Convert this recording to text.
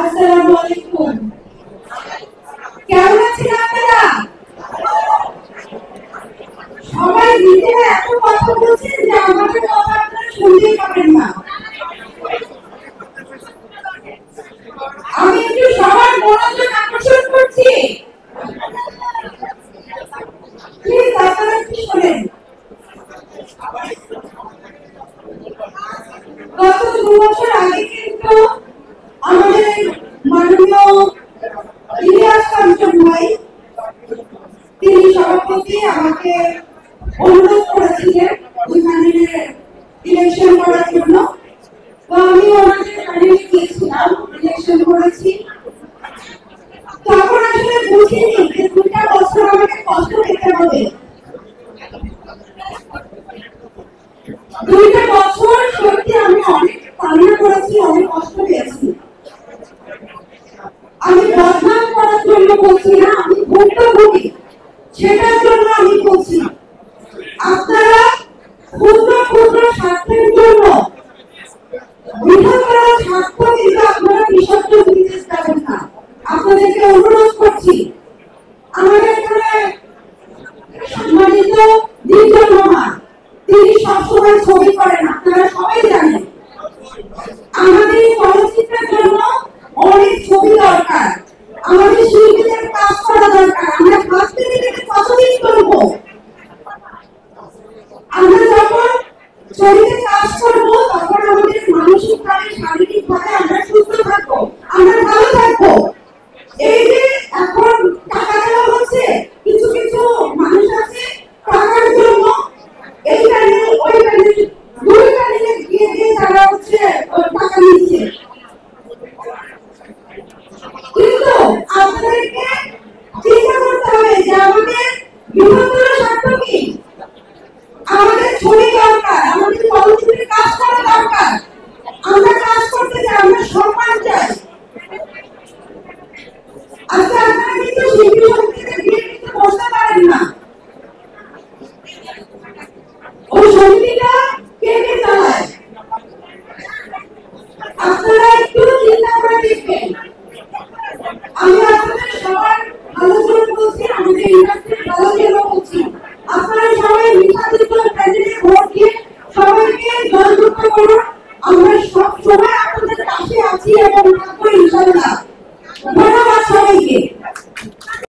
আসসালামু আলাইকুম। কেমন আছেন আপনারা? সবাই নিজেরা এত কথা বলছেন যে আমাদের কথা আপনারা শুনতেই পাবেন না। আমি একটু সবার মনোযোগ আকর্ষণ করছি, প্লিজ আপনারা একটু শোনেন। গত 2 বছর আগে কিন্তু আমাদের মাননীয় ইলিয়াস কাঞ্চন ভাই, তিনি সভাপতি আমাকে অনুরোধ করেছিলেন ওই প্যানেলে ইলেকশন করার জন্য। তো আমি ওনাদের প্যানেলে গিয়েছিলাম, ইলেকশন করেছি। তখন আসলে বুঝিনি যে 2টা বছর আমাকে কষ্ট পেতে হবে। 2টা বছর সত্যি আমি অনেক কান্না করেছি, অনেক কষ্ট পেয়েছি। আমি বদনাম করার জন্য বলছি না, আমি ভুক্তভোগী সেটার জন্য আমি বলছি। আপনারা ক্ষুদ্র ক্ষুদ্র স্বার্থের জন্য বৃহত্তর স্বার্থ কিন্তু আপনারা বিসর্জন দিতে যাবেন না। আপনাদেরকে অনুরোধ করছি। আমাদের এখানে সম্মানিত দ্বিতীয় মহান, তিনি সবসময় ছবি করেন, আপনারা সবাই জানেন। আমাদের এই চলচ্চিত্রের জন্য অনেক ছবি দরকার, আমাদের